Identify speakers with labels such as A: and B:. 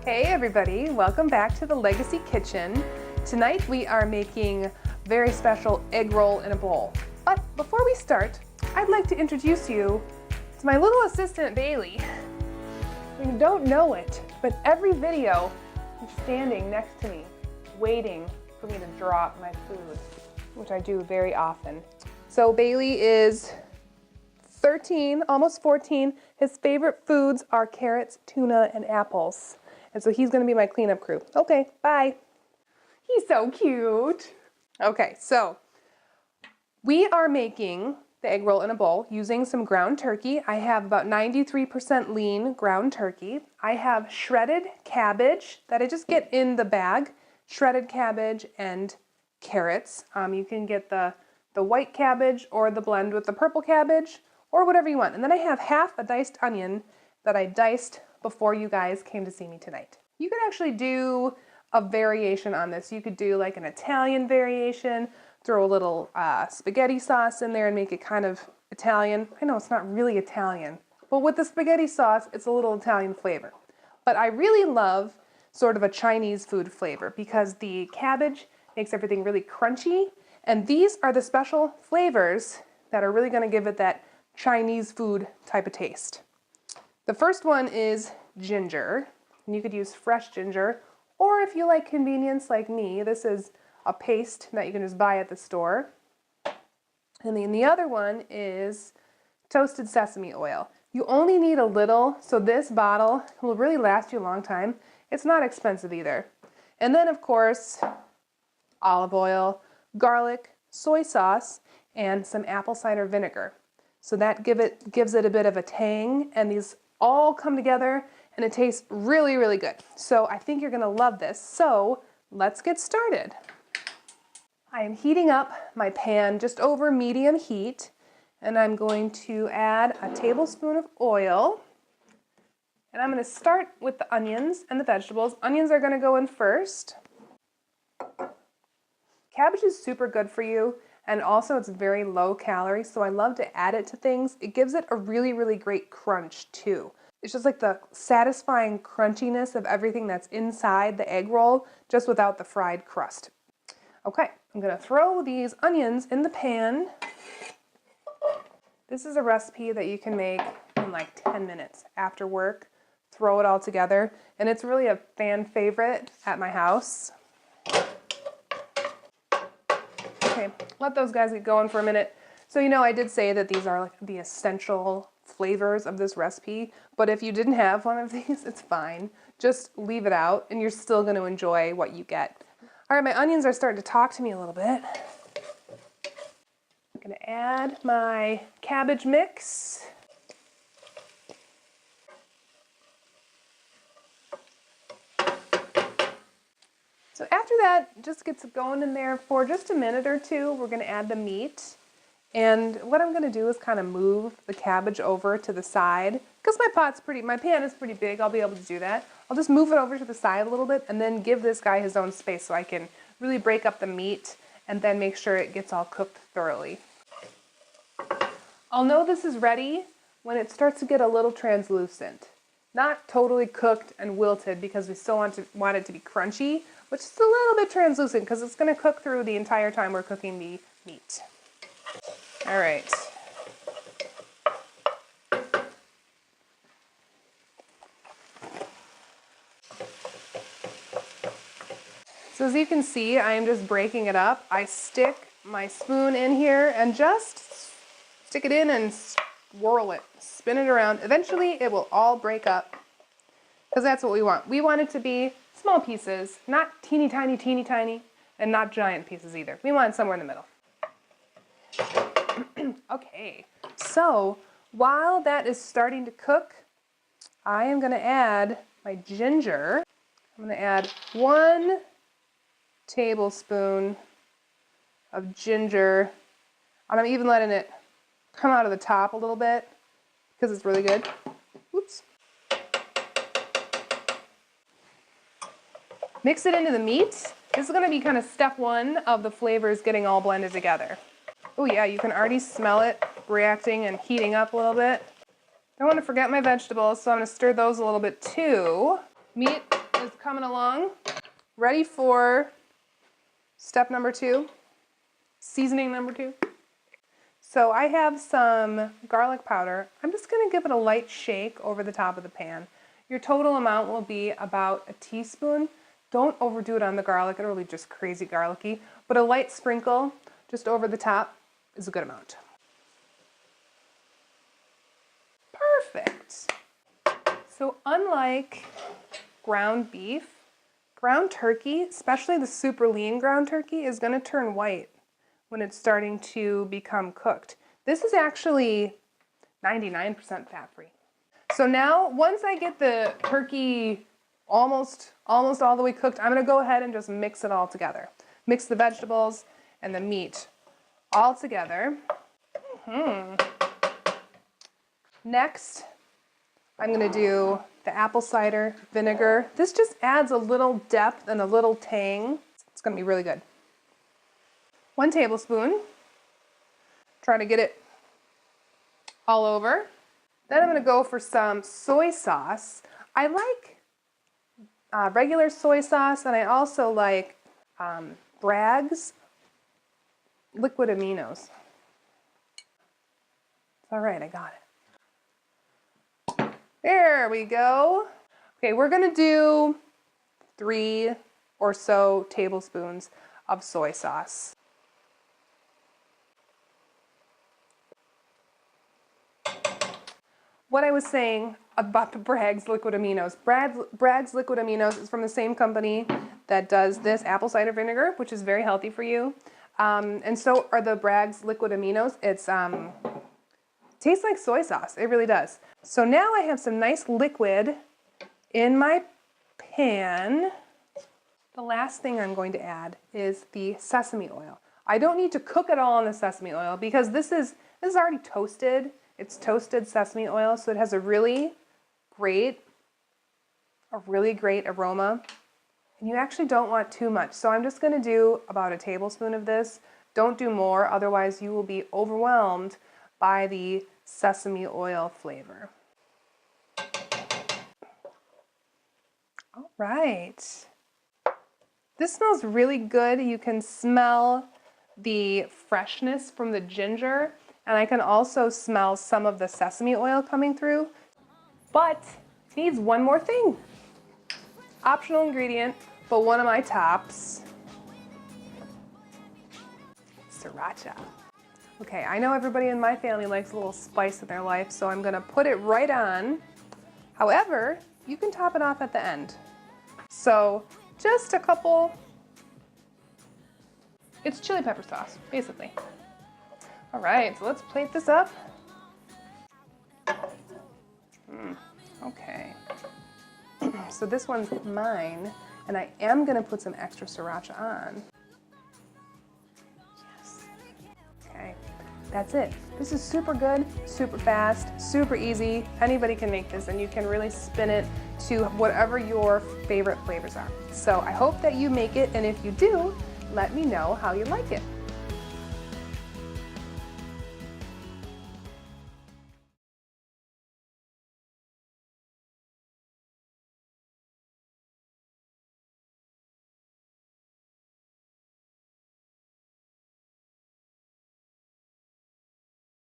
A: Hey everybody, welcome back to the Legacy Kitchen. Tonight we are making a very special egg roll in a bowl. But before we start, I'd like to introduce you to my little assistant Bailey. You don't know it, but every video she's standing next to me, waiting for me to drop my food, which I do very often. So Bailey is 13, almost 14. His favorite foods are carrots, tuna, and apples. And so he's gonna be my cleanup crew. Okay, bye. He's so cute. Okay, so we are making the egg roll in a bowl using some ground turkey. I have about 93% lean ground turkey. I have shredded cabbage that I just get in the bag, shredded cabbage and carrots. You can get the white cabbage or the blend with the purple cabbage or whatever you want. And then I have half a diced onion that I diced before you guys came to see me tonight. You could actually do a variation on this. You could do like an Italian variation, throw a little spaghetti sauce in there and make it kind of Italian. I know it's not really Italian, but with the spaghetti sauce, it's a little Italian flavor. But I really love sort of a Chinese food flavor because the cabbage makes everything really crunchy, and these are the special flavors that are really gonna give it that Chinese food type of taste. The first one is ginger, and you could use fresh ginger, or if you like convenience like me, this is a paste that you can just buy at the store. And then the other one is toasted sesame oil. You only need a little, so this bottle will really last you a long time. It's not expensive either. And then of course, olive oil, garlic, soy sauce, and some apple cider vinegar. So that gives it a bit of a tang, and these all come together and it tastes really, really good. So I think you're gonna love this. So let's get started. I am heating up my pan just over medium heat, and I'm going to add a tablespoon of oil. And I'm gonna start with the onions and the vegetables. Onions are gonna go in first. Cabbage is super good for you, and also it's very low calorie, so I love to add it to things. It gives it a really, really great crunch too. It's just like the satisfying crunchiness of everything that's inside the egg roll, just without the fried crust. Okay, I'm gonna throw these onions in the pan. This is a recipe that you can make in like 10 minutes after work. Throw it all together, and it's really a fan favorite at my house. Okay, let those guys get going for a minute. So you know I did say that these are like the essential flavors of this recipe, but if you didn't have one of these, it's fine. Just leave it out and you're still going to enjoy what you get. All right, my onions are starting to talk to me a little bit. I'm going to add my cabbage mix. So after that, just gets going in there for just a minute or two. We're going to add the meat. And what I'm going to do is kind of move the cabbage over to the side. Because my pan is pretty big, I'll be able to do that. I'll just move it over to the side a little bit and then give this guy his own space so I can really break up the meat and then make sure it gets all cooked thoroughly. I'll know this is ready when it starts to get a little translucent. Not totally cooked and wilted because we still want it to be crunchy, but just a little bit translucent because it's going to cook through the entire time we're cooking the meat. All right. So as you can see, I am just breaking it up. I stick my spoon in here and just stick it in and swirl it, spin it around. Eventually it will all break up because that's what we want. We want it to be small pieces, not teeny tiny, and not giant pieces either. We want it somewhere in the middle. Okay, so while that is starting to cook, I am going to add my ginger. I'm going to add 1 tablespoon of ginger. I'm even letting it come out of the top a little bit because it's really good. Oops. Mix it into the meat. This is going to be kind of step 1 of the flavors getting all blended together. Oh yeah, you can already smell it reacting and heating up a little bit. Don't want to forget my vegetables, so I'm going to stir those a little bit too. Meat coming along. Ready for step number 2, seasoning number 2. So I have some garlic powder. I'm just gonna give it a light shake over the top of the pan. Your total amount will be about a teaspoon. Don't overdo it on the garlic, it'll be just crazy garlicky, but a light sprinkle just over the top is a good amount. Perfect. So unlike ground beef, ground turkey, especially the super lean ground turkey, is gonna turn white when it's starting to become cooked. This is actually 99% fat-free. So now, once I get the turkey almost all the way cooked, I'm gonna go ahead and just mix it all together. Mix the vegetables and the meat all together. Next, I'm gonna do the apple cider vinegar. This just adds a little depth and a little tang. It's gonna be really good. 1 tablespoon. Try to get it all over. Then I'm gonna go for some soy sauce. I like regular soy sauce, and I also like Bragg's liquid aminos. All right, I got it. There we go. Okay, we're gonna do 3 or so tablespoons of soy sauce. What I was saying about the Bragg's liquid aminos. Bragg's liquid aminos is from the same company that does this apple cider vinegar, which is very healthy for you. And so are the Bragg's liquid aminos. It's tastes like soy sauce. It really does. So now I have some nice liquid in my pan. The last thing I'm going to add is the sesame oil. I don't need to cook it all in the sesame oil because this is already toasted. It's toasted sesame oil, so it has a really great aroma. And you actually don't want too much. So I'm just gonna do about a tablespoon of this. Don't do more, otherwise you will be overwhelmed by the sesame oil flavor. All right. This smells really good. You can smell the freshness from the ginger, and I can also smell some of the sesame oil coming through, but it needs one more thing. Optional ingredient, but one of my tops, Sriracha. Okay, I know everybody in my family likes a little spice in their life, so I'm gonna put it right on. However, you can top it off at the end. So just a couple, it's chili pepper sauce, basically. All right, so let's plate this up. Okay. So this one's mine, and I am gonna put some extra Sriracha on. Yes. Okay, that's it. This is super good, super fast, super easy. Anybody can make this, and you can really spin it to whatever your favorite flavors are. So I hope that you make it, and if you do, let me know how you like it.